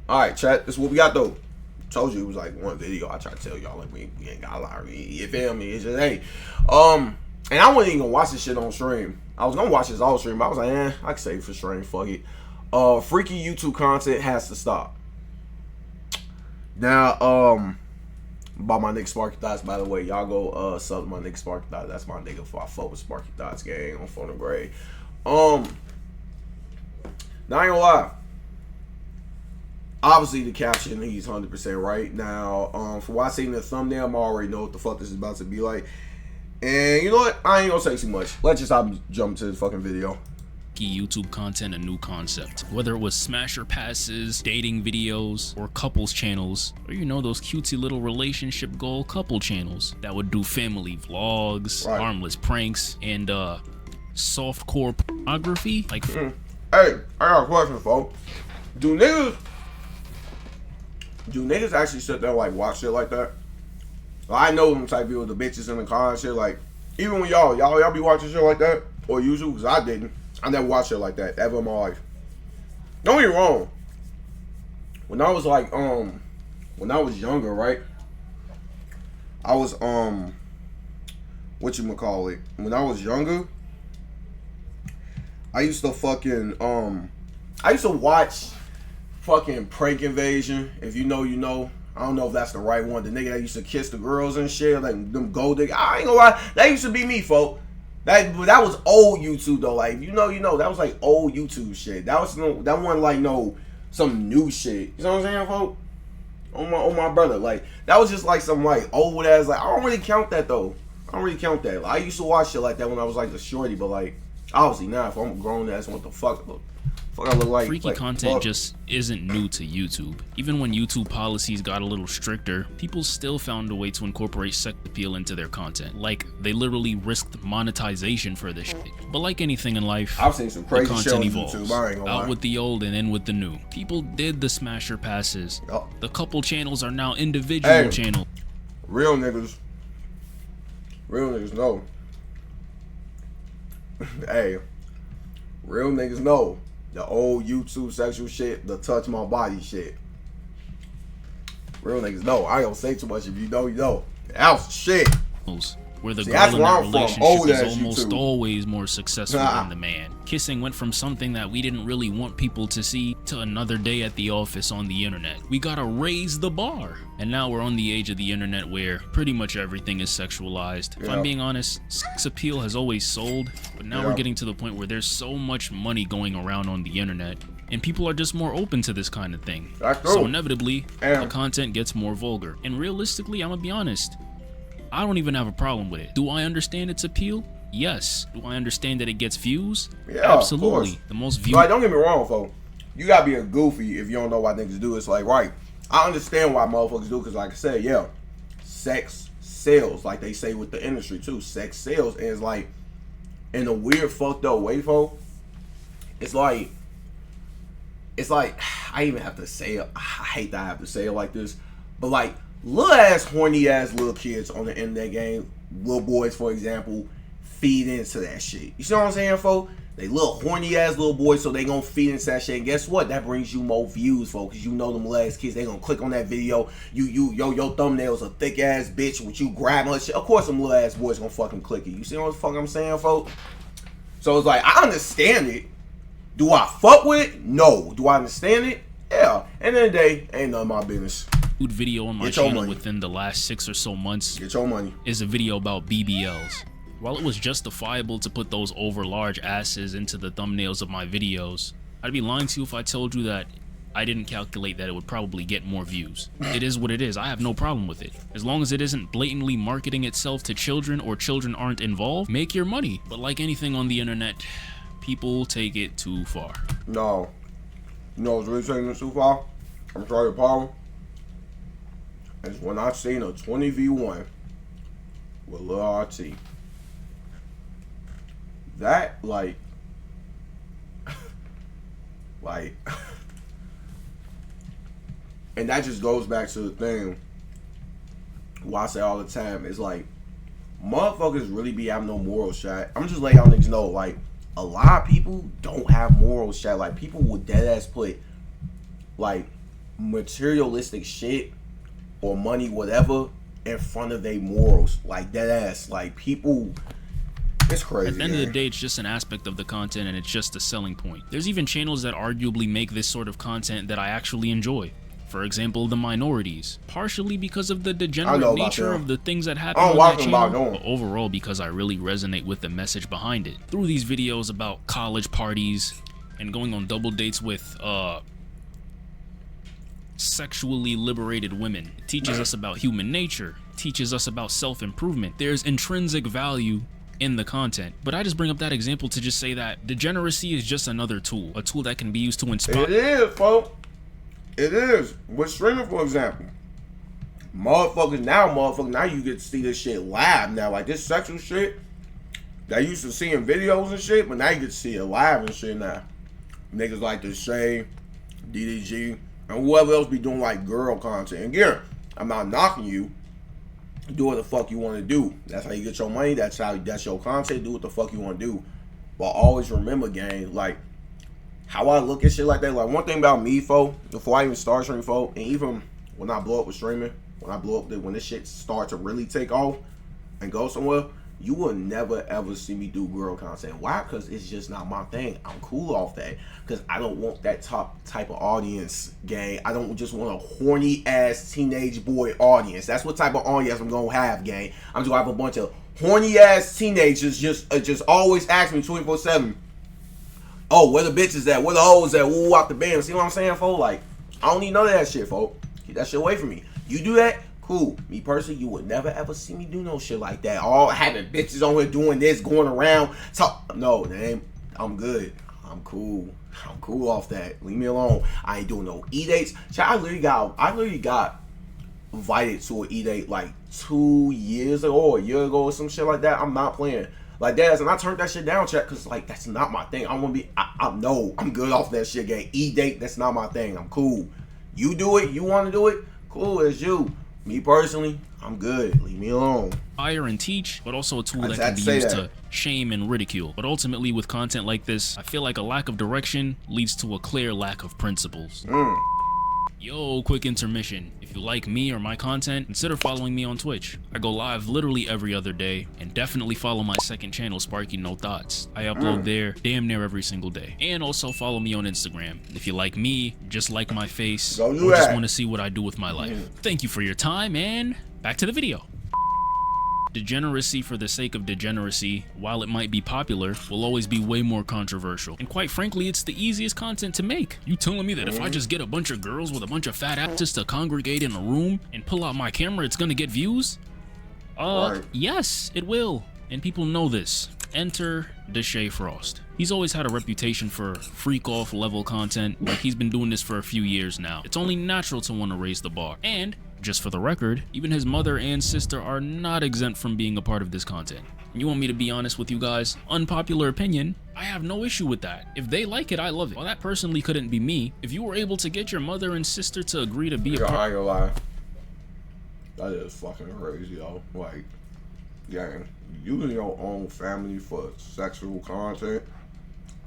All right, chat. This is what we got though. Told you it was like one video. I tried to tell y'all like we ain't got a lot. You feel me? It's just hey, and I wasn't even gonna watch this shit on stream. I was gonna watch this all stream, but I was like, I can save it for stream. Fuck it. Freaky YouTube content has to stop. Now, about my nigga Sparky Thoughts, by the way, y'all go sub my nigga Sparky Thoughts. That's my nigga for I fuck with Sparky Thoughts gang on Phone and Gray. Now I ain't gonna lie. Obviously the caption, he's 100% right. Now, for what I see in the thumbnail, I already know what the fuck this is about to be like. And you know what? I ain't gonna say too much. Let's just jump to the fucking video. YouTube content a new concept, whether it was smasher passes, dating videos, or couples channels, or you know those cutesy little relationship goal couple channels that would do family vlogs, right, harmless pranks, and softcore pornography. Like, hey, I got a question, folks. Do niggas actually sit there like watch shit like that? Like, I know them type people, the bitches in the car and shit. Like, even when y'all be watching shit like that, or usually, because I didn't. I never watched shit like that ever in my life. Don't get me wrong. When I was like, when I was younger, right? I was, whatchamacallit? When I was younger, I used to fucking, I used to watch fucking Prank Invasion. If you know, you know. I don't know if that's the right one. The nigga that used to kiss the girls and shit, like them gold diggers. I ain't gonna lie, that used to be me, folk. That was old YouTube though. Like you know, that was like old YouTube shit. That wasn't like no some new shit. You know what I'm saying, folk? On my brother, like that was just like some like old ass. Like I don't really count that though. I don't really count that. Like, I used to watch shit like that when I was like a shorty, but like obviously now if I'm a grown ass, what the fuck I look like? Freaky content just isn't new to YouTube. Even when YouTube policies got a little stricter, people still found a way to incorporate sex appeal into their content. Like, they literally risked monetization for this shit. But like anything in life, I've seen some crazy shit on evolves. YouTube. I ain't gonna Out lie. with the old and in with the new. People did the smasher passes. Yep. The couple channels are now individual channels. Real niggas know. Hey, real niggas know. The old YouTube sexual shit, the touch my body shit. Real niggas know. I don't say too much. If you know, you know. That was shit. Where the See, girl in that relationship is almost always more successful than the man. Kissing went from something that we didn't really want people to see to another day at the office on the internet. We gotta raise the bar. And now we're on the age of the internet where pretty much everything is sexualized. If I'm being honest, sex appeal has always sold, but now we're getting to the point where there's so much money going around on the internet, and people are just more open to this kind of thing. So inevitably, the content gets more vulgar. And realistically, I'm gonna be honest, I don't even have a problem with it. Do I understand its appeal? Yes. Do I understand that it gets views? Yeah, absolutely. The most views. Like, don't get me wrong, folks. You gotta be a goofy if you don't know why niggas do it. It's like, right, I understand why motherfuckers do, because like I said, yeah, sex sells. Like they say with the industry too, sex sells. And it's like, in a weird fucked up way, folks, it's like, I even have to say it. I hate that I have to say it like this, but like, little ass, horny ass little kids on the internet game, little boys, for example, feed into that shit. You see what I'm saying, folks? They little horny ass little boys, so they gonna feed into that shit. And guess what? That brings you more views, folks. Cause you know them little ass kids, they gonna click on that video. Your thumbnail's a thick ass bitch with you grabbing her shit. Of course, them little ass boys gonna fucking click it. You see what the fuck I'm saying, folks? So it's like, I understand it. Do I fuck with it? No. Do I understand it? Yeah. End of the day, ain't none of my business. Video on my channel within the last 6 or so months Get your money. is a video about BBLs. While it was justifiable to put those over large asses into the thumbnails of my videos, I'd be lying to you if I told you that I didn't calculate that it would probably get more views. It is what it is. I have no problem with it. As long as it isn't blatantly marketing itself to children or children aren't involved, make your money. But like anything on the internet, people take it too far. No. You know what's really taking it too far? I'm sorry, Paul. It's when I seen a 20v1 with Lil RT. That, like, and that just goes back to the thing why I say all the time, it's like, motherfuckers really be having no moral shot. I'm just letting y'all niggas know, like, a lot of people don't have moral shot. Like, people would dead ass put, like, materialistic shit or money, whatever, in front of their morals. Like, dead ass. Like, people, it's crazy. At the end of the day, it's just an aspect of the content, and it's just a selling point. There's even channels that arguably make this sort of content that I actually enjoy. For example, the minorities, partially because of the degenerate nature of the things that happen on that channel, but overall because I really resonate with the message behind it. Through these videos about college parties and going on double dates with sexually liberated women, it teaches us about human nature, teaches us about self-improvement. There's intrinsic value in the content, but I just bring up that example to just say that degeneracy is just another tool, a tool that can be used to inspire. It is, folks. It is. With streaming, for example, motherfuckers now you get to see this shit live now. Like, this sexual shit that you used to see in videos and shit, but now you get to see it live and shit now. Niggas like the Shay, DDG, and whoever else be doing like girl content. And again, I'm not knocking you. Do what the fuck you want to do. That's how you get your money. That's your content. Do what the fuck you want to do. But always remember, gang, like, how I look at shit like that. Like, one thing about me, folks, before I even start streaming, folks, and even when I blow up with streaming, when this shit start to really take off and go somewhere, you will never ever see me do girl content. Why? Because it's just not my thing. I'm cool off that. Because I don't want that type of audience, gang. I don't just want a horny ass teenage boy audience. That's what type of audience I'm gonna have, gang. I'm just gonna have a bunch of horny ass teenagers just always ask me 24/7. Oh, where the bitches at? Where the hoes at? Woo, out the band. See what I'm saying, folks? Like, I don't need none of that shit, folks. Keep that shit away from me. You do that, cool. Me personally, you would never ever see me do no shit like that. All having bitches on here doing this, going around. No, I'm good. I'm cool. I'm cool off that. Leave me alone. I ain't doing no e-dates. I literally got invited to an e-date like 2 years ago or a year ago or some shit like that. I'm not playing. Like that, and I turned that shit down, chat, cause like that's not my thing. I'm good off that shit, gang. E-date, that's not my thing. I'm cool. You do it, you want to do it, cool, it's you. Me personally, I'm good. Leave me alone. Fire and teach, but also a tool that can be used to shame and ridicule. But ultimately, with content like this, I feel like a lack of direction leads to a clear lack of principles. Yo, quick intermission. If you like me or my content, consider following me on Twitch. I go live literally every other day, and definitely follow my second channel, Sparky No Thoughts. I upload there damn near every single day. And also follow me on Instagram. If you like me, just like my face, or just want to see what I do with my life. Thank you for your time, and back to the video. Degeneracy for the sake of degeneracy, while it might be popular, will always be way more controversial. And quite frankly, it's the easiest content to make. You telling me that if I just get a bunch of girls with a bunch of fat asses to congregate in a room and pull out my camera, it's gonna get views? Yes, it will. And people know this. Enter Deshae Frost. He's always had a reputation for freak-off level content, like he's been doing this for a few years now. It's only natural to want to raise the bar. And just for the record, even his mother and sister are not exempt from being a part of this content. You want me to be honest with you guys? Unpopular opinion, I have no issue with that. If they like it, I love it. Well, that personally couldn't be me. If you were able to get your mother and sister to agree to be a part... I ain't gonna lie. That is fucking crazy, yo. Like, yeah, using your own family for sexual content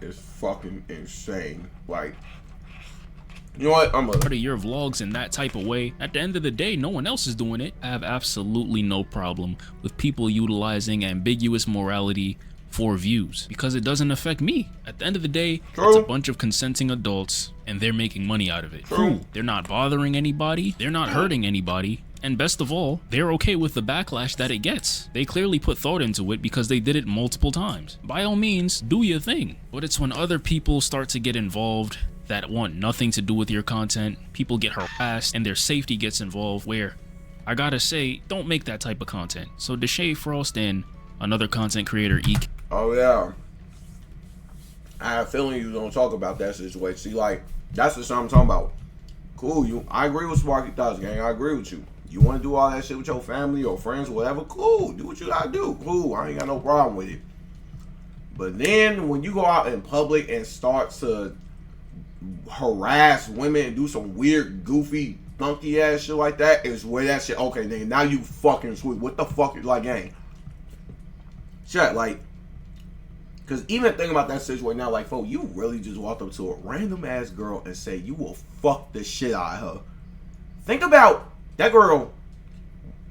is fucking insane. Like, you know what? Part of your vlogs in that type of way. At the end of the day, no one else is doing it. I have absolutely no problem with people utilizing ambiguous morality for views, because it doesn't affect me. At the end of the day, it's a bunch of consenting adults and they're making money out of it. Cool. They're not bothering anybody. They're not hurting anybody. And best of all, they're okay with the backlash that it gets. They clearly put thought into it because they did it multiple times. By all means, do your thing. But it's when other people start to get involved that want nothing to do with your content, people get harassed, and their safety gets involved, where I gotta say, don't make that type of content. So Deshae Frost and another content creator, EK. Oh yeah, I have a feeling you don't talk about that situation. See, like, that's the shit I'm talking about. Cool, I agree with Sparky Thoughts, gang. I agree with you. You want to do all that shit with your family or friends or whatever, cool. Do what you gotta do, cool. I ain't got no problem with it. But then when you go out in public and start to harass women and do some weird, goofy, funky ass shit like that, is where that shit, okay, nigga, now you fucking sweet. What the fuck is like, gang? Shit, like, Because even thinking about that situation now, like, folks, you really just walked up to a random ass girl and say you will fuck the shit out of her. Think about that girl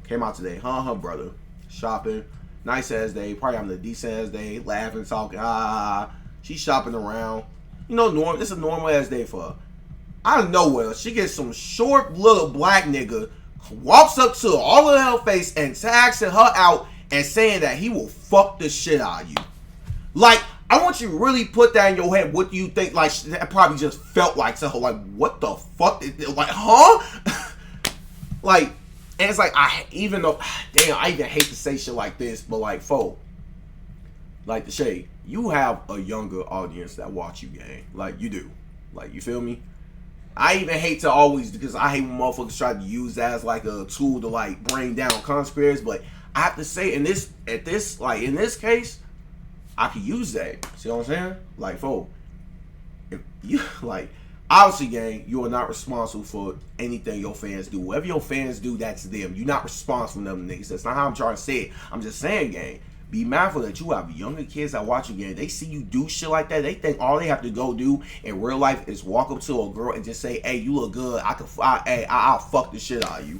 came out today, her brother, shopping, nice ass day, probably having a decent ass day, laughing, talking, she's shopping around. You know, it's a normal ass day for her. Out of nowhere, she gets some short little black nigga, walks up to her all in her face and tags her out and saying that he will fuck the shit out of you. Like, I want you to really put that in your head. What do you think? Like, that probably just felt like to her. Like, what the fuck? Like, huh? Like, and it's like, I even hate to say shit like this, but like, like the shade, you have a younger audience that watch you, gang. Like, you do. Like, you feel me? I even hate to always, because I hate when motherfuckers try to use that as like a tool to like bring down conspiracies, but I have to say in this case, I could use that. See what I'm saying? Like, if you like, obviously, gang, you are not responsible for anything your fans do. Whatever your fans do, that's them. You're not responsible for them niggas. That's not how I'm trying to say it. I'm just saying, gang, be mindful that you have younger kids that watch you, gang. They see you do shit like that. They think all they have to go do in real life is walk up to a girl and just say, "Hey, you look good. I'll fuck the shit out of you."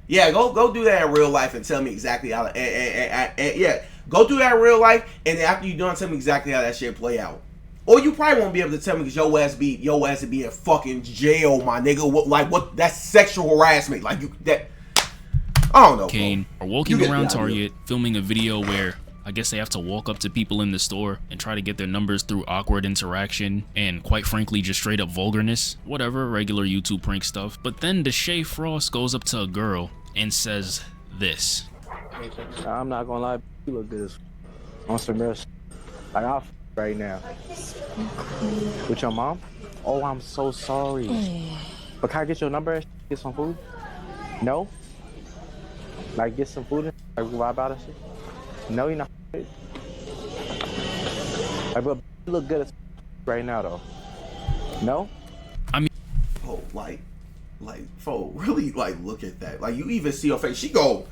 Yeah, go do that in real life and tell me exactly how. Yeah, go do that in real life, and then after you done, tell me exactly how that shit play out. Or you probably won't be able to tell me because your ass would be in fucking jail, my nigga. What? That's sexual harassment. Like I don't know. Kane are walking around Target, filming a video where I guess they have to walk up to people in the store and try to get their numbers through awkward interaction and, quite frankly, just straight up vulgarness. Whatever, regular YouTube prank stuff. But then Deshae Frost goes up to a girl and says this. I'm not gonna lie, you look good on some rest. Like, I'll right now. With your mom? Oh, I'm so sorry. But can I get your number and get some food? No? Like, get some food and like vibe out and shit? No, you're not. Like, but you look good as right now, though. No? I mean, really, like, look at that. Like, you even see her face. She go,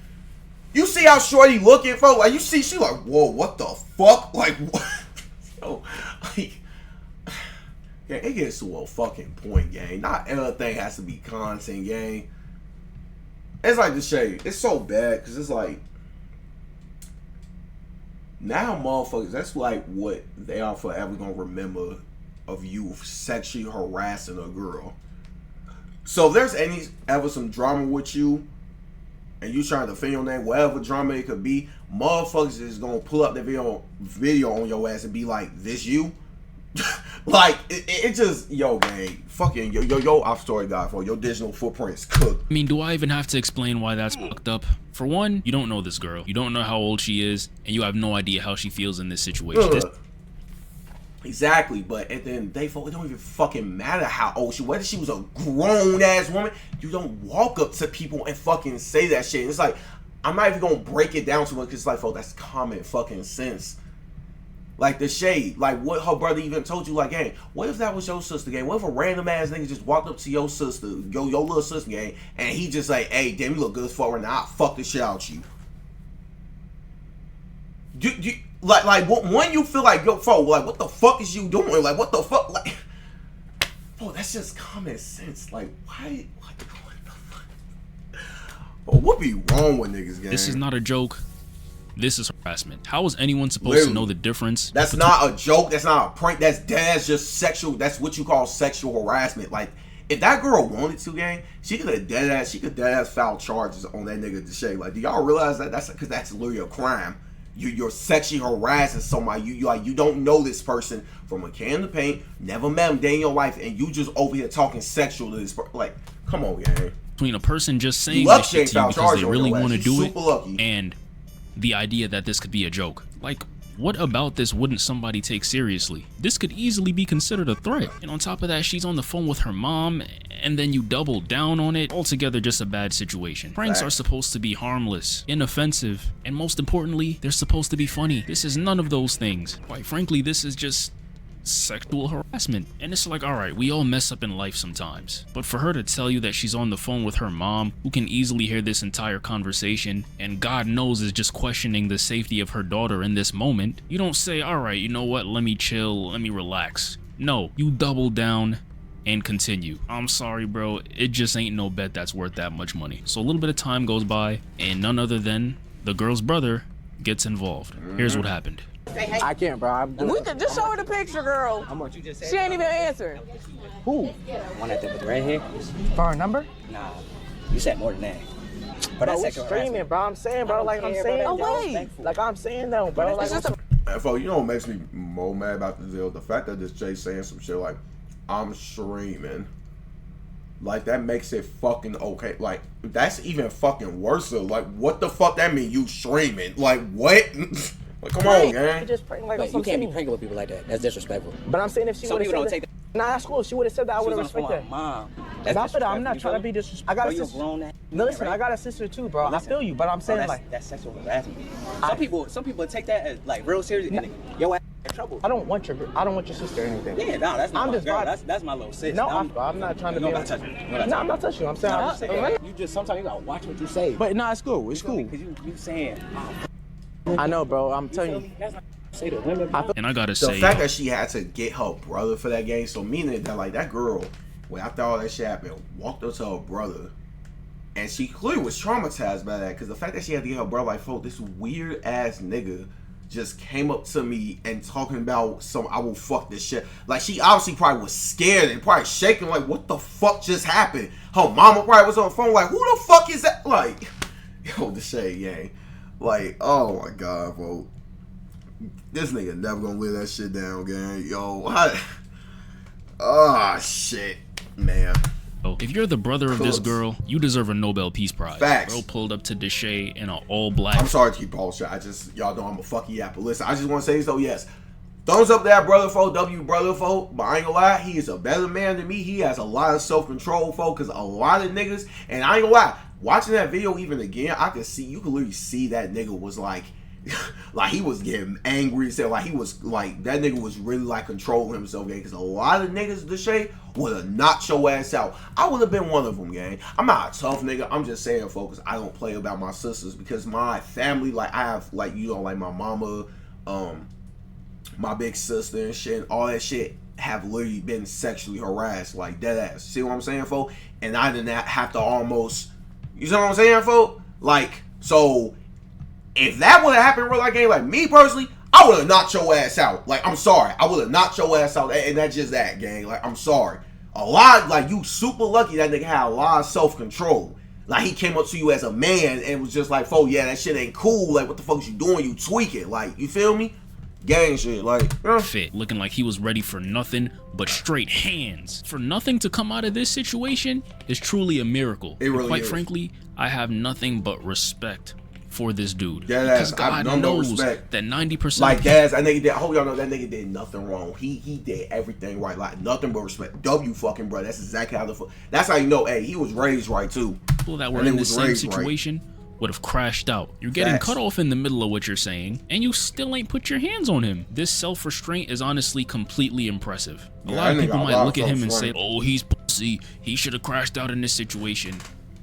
you see how shorty looking, folks? Like, you see, she like, whoa, what the fuck? Like, what? Yo, like, yeah, it gets to a fucking point, gang. Not everything has to be content, gang. It's like the shade. It's so bad because it's like now motherfuckers, that's like what they are forever gonna remember of you sexually harassing a girl. So if there's ever some drama with you and you trying to defend your name, whatever drama it could be, motherfuckers is gonna pull up the video on your ass and be like, this you? Like, it just, yo, gang, fucking, yo, I'm sorry, God, for your digital footprints cooked. I mean, do I even have to explain why that's fucked up? For one, you don't know this girl. You don't know how old she is, and you have no idea how she feels in this situation. Exactly, but at the end of the day, folks, it don't even fucking matter how old she was. Whether she was a grown-ass woman, you don't walk up to people and fucking say that shit. And it's like, I'm not even gonna break it down too much because it's like, folks, that's common fucking sense. Like the shade, like what her brother even told you, like, hey, what if that was your sister, gang? What if a random ass nigga just walked up to your sister, your little sister, gang, and he just like, hey, damn, you look good as fuck right now, I'll fuck the shit out you. When you feel like, yo, folks, like, what the fuck is you doing? Like, what the fuck? Like, bro, that's just common sense. Like, why? What the fuck? Bro, what be wrong with niggas, gang? This is not a joke. This is harassment. How is anyone supposed to know the difference? That's not a joke. That's not a prank. That's just sexual. That's what you call sexual harassment. Like, if that girl wanted to, gang, she could dead ass file charges on that nigga Deshae. Like, do y'all realize that? That's because that's literally a crime. You're sexually harassing somebody. You don't know this person from a can of paint, never met him day in your life, and you just over here talking sexual to this person. Like, come on, gang. Between a person just saying this shit to you because they really want to do it and the idea that this could be a joke. Like, what about this wouldn't somebody take seriously? This could easily be considered a threat. And on top of that, she's on the phone with her mom, and then you double down on it. Altogether, just a bad situation. Pranks are supposed to be harmless, inoffensive, and most importantly, they're supposed to be funny. This is none of those things. Quite frankly, this is just sexual harassment. And it's like, alright, we all mess up in life sometimes. But for her to tell you that she's on the phone with her mom, who can easily hear this entire conversation, and God knows is just questioning the safety of her daughter in this moment, you don't say, alright, you know what, let me chill, let me relax. No, you double down and continue. I'm sorry, bro, it just ain't no bet that's worth that much money. So a little bit of time goes by, and none other than the girl's brother gets involved. Here's what happened. I can't, bro. We could just show her the picture, girl. How much you just said? She ain't even answering. Who? One at the with red hair? For her number? Nah, you said more than that. But Bro, that's we sexual streaming, harassment. bro. I'm saying, bro. Like I'm saying. Oh, wait. Like I'm saying, though, bro. Like It's just a And for you know what makes me more mad about this deal? The fact that this Jay saying some shit like, I'm streaming. Like, that makes it fucking okay. Like, that's even fucking worse. So, like, what the fuck that mean? You streaming? Like, what? Like, come on, you gang. just prank like But you can't be pranking with people like that. That's disrespectful. But I'm saying if she Some would have people said don't that, take nah, that's cool. If she would have said that, I She would have was on respected the phone that. with my mom. That's Not for that. I'm not disrespectful, trying to you be feel me? disrespectful. I got Bro, a you a sister. grown ass. No, listen, right? I got a sister too, bro. I Listen. feel you, but I'm saying like that's sexual harassment. Some people take that as like real serious. And yo, ass in trouble. I don't want your sister or anything. Yeah, no, that's not I'm my just girl. vibing. That's my little sis. No, I'm not trying to You be. don't gotta touch me. No, I'm not touching you. I'm saying I'm just saying. You just sometimes you gotta watch what you say. But no, it's cool. It's cool. Because you saying, I know, bro. I'm you telling feel you. me? That's not say to women. And I gotta The say, fact that she had to get her brother for that game, so meaning that, like, that girl, when after all that shit happened, walked up to her brother, and she clearly was traumatized by that, because the fact that she had to get her brother, like, folk, this weird ass nigga just came up to me and talking about some I will fuck this shit. Like, she obviously probably was scared and probably shaking, like, what the fuck just happened? Her mama probably was on the phone, like, who the fuck is that? Like, yo, the shade gang. Like, oh my god, bro. This nigga never gonna live that shit down, gang. Yo, oh shit, man. if you're the brother of this girl, you deserve a Nobel Peace Prize. Facts. Girl pulled up to Deshae in an all-black. I'm sorry to keep bullshit. Y'all know I'm a fucking yapper. Listen, I just want to say so, yes. Thumbs up to that brother, folk, W brother, folk. But I ain't gonna lie, he is a better man than me. He has a lot of self-control, folk, because a lot of niggas, and I ain't gonna lie, watching that video even again, you could literally see that nigga was like, like he was getting angry, so like he was like that nigga was really like controlling himself, gang. Because a lot of niggas, Deshae, would have knocked your ass out. I would have been one of them, gang. I'm not a tough nigga. I'm just saying, folks, I don't play about my sisters because my family, like I have, like you know, like my mama, my big sister and shit, and all that shit have literally been sexually harassed, like dead ass. See what I'm saying, folks? And I didn't have to almost, you see what I'm saying, folks? Like so. If that would have happened in real life game, like me personally, I would have knocked your ass out. Like, I'm sorry. I would have knocked your ass out. And that's just that, gang. Like, I'm sorry. You super lucky that nigga had a lot of self-control. Like, he came up to you as a man and was just like, oh, yeah, that shit ain't cool. Like, what the fuck is you doing? You tweaking. Like, you feel me? Gang shit. Like, fit, looking like he was ready for nothing but straight hands. For nothing to come out of this situation is truly a miracle. It really quite is. frankly, I have nothing but respect for this dude. Yeah, because I have God no knows respect. that 90% like, of that nigga did, I hope y'all know that nigga did nothing wrong. He did everything right. Like, nothing but respect. W fucking bro. That's exactly how that's how you know, hey, he was raised right, too. people that were in the same situation would have crashed out. You're getting Facts. cut off in the middle of what you're saying, and you still ain't put your hands on him. This self-restraint is honestly completely impressive. A lot of people might look at him and say, oh, he's pussy. He should have crashed out in this situation.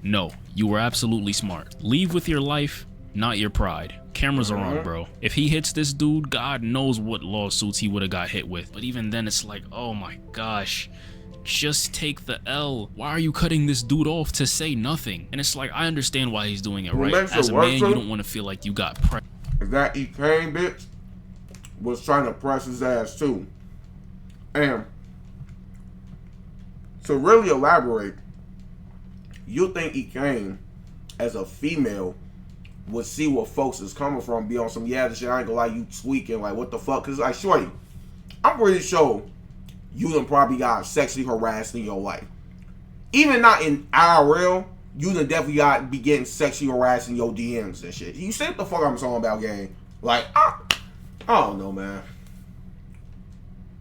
No, you were absolutely smart. Leave with your life, not your pride. Cameras are on, bro. If he hits this dude, God knows what lawsuits he would have got hit with. But even then, it's like, oh my gosh. Just take the L. Why are you cutting this dude off to say nothing? And it's like, I understand why he's doing it, right? As a man, you don't want to feel like you got pressed. That E-Kane bitch was trying to press his ass too. And to really elaborate, you think E-Kane as a female would see what folks is coming from, be on some, yeah, this shit, I ain't gonna lie, you tweaking, like, what the fuck? Because, like, shorty, I'm pretty sure you done probably got sexually harassed in your life. Even not in IRL, you done definitely be getting sexually harassed in your DMs and shit. You see what the fuck I'm talking about, gang? Like, I don't know, man.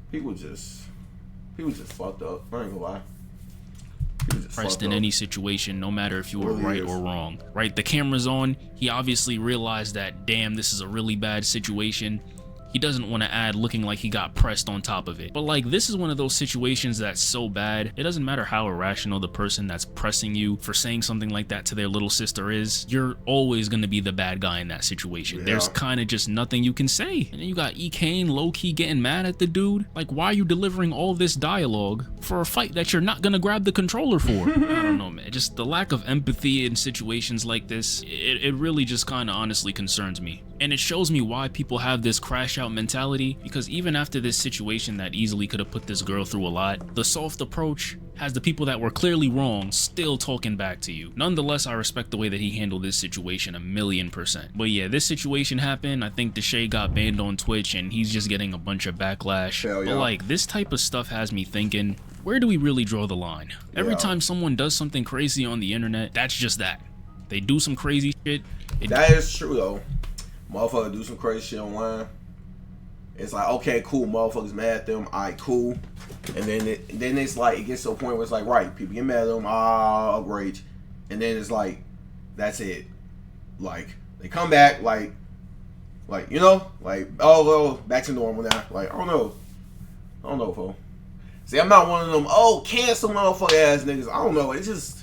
People just fucked up. I ain't gonna lie. Pressed in any situation, no matter if you were right or wrong. Right? The camera's on. He obviously realized that, damn, this is a really bad situation. he doesn't want to add looking like he got pressed on top of it. But like, this is one of those situations that's so bad, it doesn't matter how irrational the person that's pressing you for saying something like that to their little sister is, you're always going to be the bad guy in that situation. Yeah. There's kind of just nothing you can say. And then you got E. Kane low-key getting mad at the dude. Like, why are you delivering all this dialogue for a fight that you're not going to grab the controller for? I don't know, man. Just the lack of empathy in situations like this, it really just kind of honestly concerns me. And it shows me why people have this crash out mentality, because even after this situation that easily could have put this girl through a lot, the soft approach has the people that were clearly wrong still talking back to you. Nonetheless, I respect the way that he handled this situation 1,000,000%. But yeah, this situation happened. I think Deshae got banned on Twitch and he's just getting a bunch of backlash. Hell yeah. But like, this type of stuff has me thinking, where do we really draw the line? Every time someone does something crazy on the internet, that's just that. They do some crazy shit. That is true though. Motherfucker do some crazy shit online. It's like, okay, cool, motherfuckers mad at them, alright, cool. And then it's like, it gets to a point where it's like, right, people get mad at them, outrage. And then it's like, that's it. Like, they come back, like, you know, like, oh, well, back to normal now. Like, I don't know, folks. See, I'm not one of them, cancel motherfucker ass niggas. I don't know, it's just,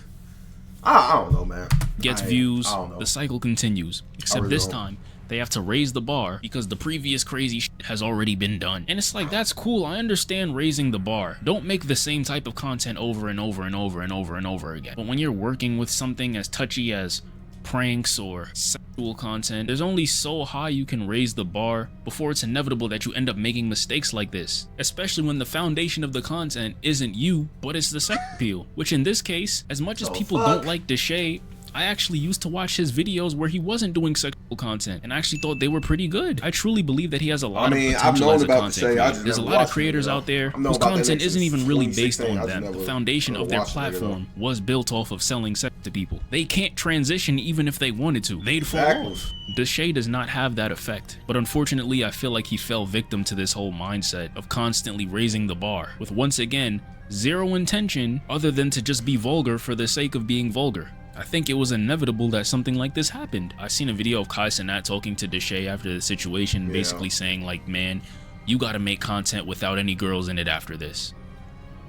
I don't know, man. Gets views, the cycle continues. Except this time, they have to raise the bar because the previous crazy shit has already been done. And it's like, that's cool, I understand raising the bar. Don't make the same type of content over and over and over and over and over again. But when you're working with something as touchy as pranks or sexual content, there's only so high you can raise the bar before it's inevitable that you end up making mistakes like this. Especially when the foundation of the content isn't you, but it's the sex appeal. Which in this case, as much as people don't like Deshae, I actually used to watch his videos where he wasn't doing sexual content and I actually thought they were pretty good. I truly believe that he has a lot of potential as a content creator. There's a lot of creators out there whose content isn't even really based on them. The foundation of their platform was built off of selling sex to people. They can't transition even if they wanted to. They'd fall off. Deshae does not have that effect, but unfortunately I feel like he fell victim to this whole mindset of constantly raising the bar with, once again, zero intention other than to just be vulgar for the sake of being vulgar. I think it was inevitable that something like this happened. I seen a video of Kai Cenat talking to Deshae after the situation, basically saying like, man, you gotta make content without any girls in it after this.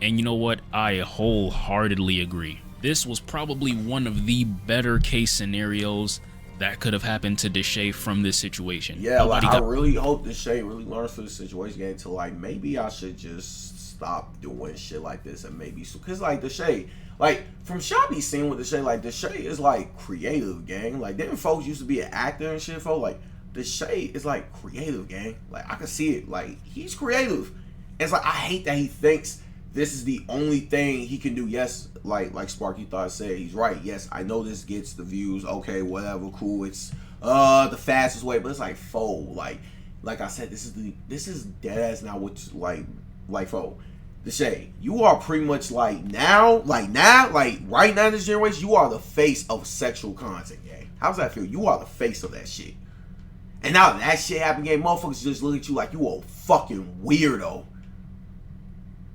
And you know what? I wholeheartedly agree. This was probably one of the better case scenarios that could have happened to Deshae from this situation. Yeah, like, I really hope Deshae really learns from this situation again to like, maybe I should just stop doing shit like this and maybe, because like Deshae, like, from shit I be seeing with Deshae, like, Deshae is, like, creative, gang. Like, didn't folks used to be an actor and shit, folks? Like, Deshae is, like, creative, gang. Like, I can see it. Like, he's creative. And it's like, I hate that he thinks this is the only thing he can do. Yes, like Sparky Thought said, he's right. Yes, I know this gets the views. Okay, whatever, cool. It's, the fastest way. But it's, like, like I said, this is dead ass now, which, like, Deshae, you are pretty much like right now in this generation, you are the face of sexual content, gang. How does that feel? You are the face of that shit. And now that shit happened, gang, motherfuckers just look at you like you a fucking weirdo.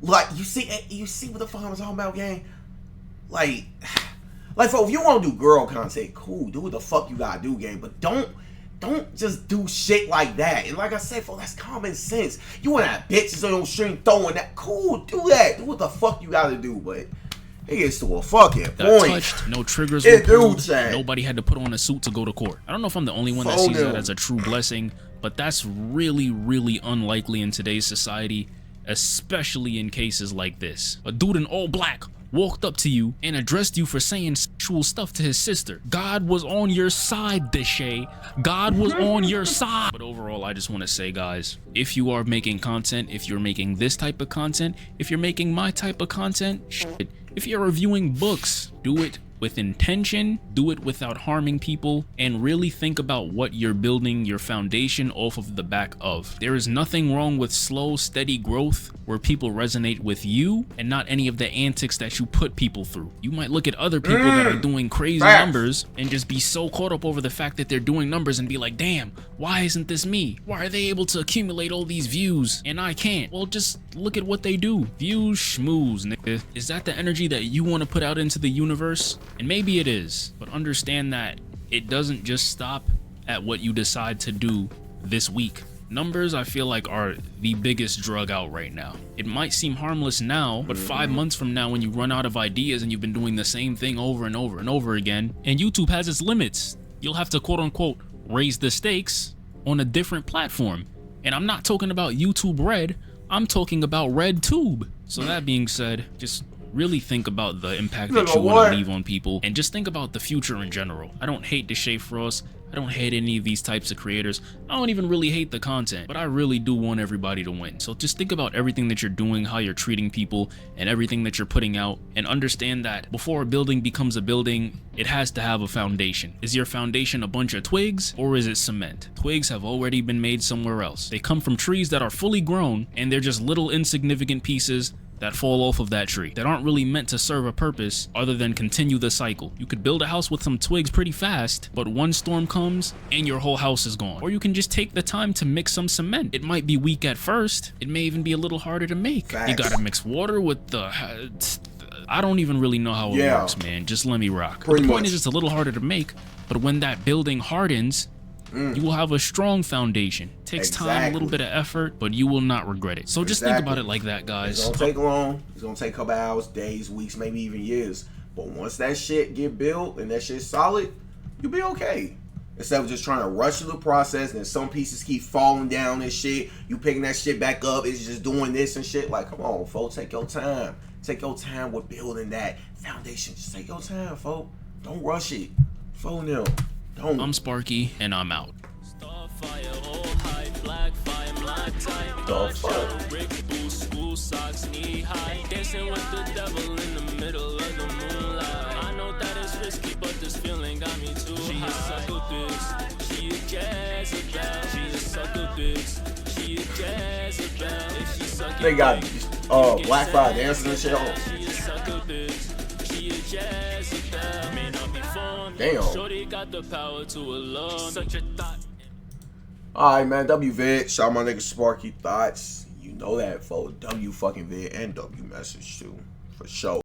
Like, you see what the fuck I'm talking about, gang? Like, if you want to do girl content, cool, do what the fuck you gotta do, gang. But don't just do shit like that. And like I said, folks, that's common sense. You want to have bitches on your stream throwing that, cool, do that. Do what the fuck you gotta do, but it gets to a fucking point. Touched, no triggers were pulled, nobody had to put on a suit to go to court. I don't know if I'm the only one that sees that as a true blessing, but that's really, really unlikely in today's society, especially in cases like this. A dude in all black walked up to you and addressed you for saying sexual stuff to his sister. God was on your side, Deshae. God was on your side. But overall, I just want to say, guys, if you are making content, if you're making this type of content, if you're making my type of content, shit. If you're reviewing books, do it with intention, do it without harming people, and really think about what you're building your foundation off of the back of. There is nothing wrong with slow, steady growth where people resonate with you and not any of the antics that you put people through. You might look at other people that are doing crazy numbers and just be so caught up over the fact that they're doing numbers and be like, damn, why isn't this me? Why are they able to accumulate all these views and I can't? Well, just look at what they do. Views, schmooze, nigga. Is that the energy that you want to put out into the universe? And maybe it is, but understand that it doesn't just stop at what you decide to do this week. Numbers, I feel like, are the biggest drug out right now. It might seem harmless now, but 5 months from now, when you run out of ideas and you've been doing the same thing over and over and over again, and YouTube has its limits, you'll have to quote unquote raise the stakes on a different platform. And I'm not talking about YouTube Red, I'm talking about RedTube. So that being said, just really think about the impact that you want to leave on people, and just think about the future in general. I don't hate Deshae Frost. I don't hate any of these types of creators. I don't even really hate the content, but I really do want everybody to win. So just think about everything that you're doing, how you're treating people, and everything that you're putting out, and understand that before a building becomes a building, it has to have a foundation. Is your foundation a bunch of twigs, or is it cement? Twigs have already been made somewhere else. They come from trees that are fully grown, and they're just little insignificant pieces that fall off of that tree that aren't really meant to serve a purpose other than continue the cycle. You could build a house with some twigs pretty fast, but one storm comes and your whole house is gone. Or you can just take the time to mix some cement. It might be weak at first. It may even be a little harder to make. Facts. You gotta mix water with the... I don't even really know how it works, man. Just let me rock. The point is, it's a little harder to make, but when that building hardens, you will have a strong foundation. Takes time, a little bit of effort, but you will not regret it. So just think about it like that, guys. It's gonna take long. It's gonna take a couple hours, days, weeks, maybe even years. But once that shit get built and that shit's solid, you'll be okay. Instead of just trying to rush through the process and then some pieces keep falling down and shit, you picking that shit back up, it's just doing this and shit. Like, come on, folks, take your time. Take your time with building that foundation. Just take your time, folks. Don't rush it. Phone them. Don't. I'm Sparky, and I'm out. Dancing with the devil in the middle of the moonlight. I know that it's risky, but this feeling got me too high. She a sucker bitch, she a Jezebel. She a sucker bitch, she a Jezebel. If she suck they got Black Friday dancing and shit on. She a sucker bitch, she a Jezebel. May not be fun. Damn. Shorty got the power to alarm. Such a thought. Alright, man. W Vid. Shout out my nigga Sparky Thoughts. You know that, folks. W fucking Vid and W Message too. For sure.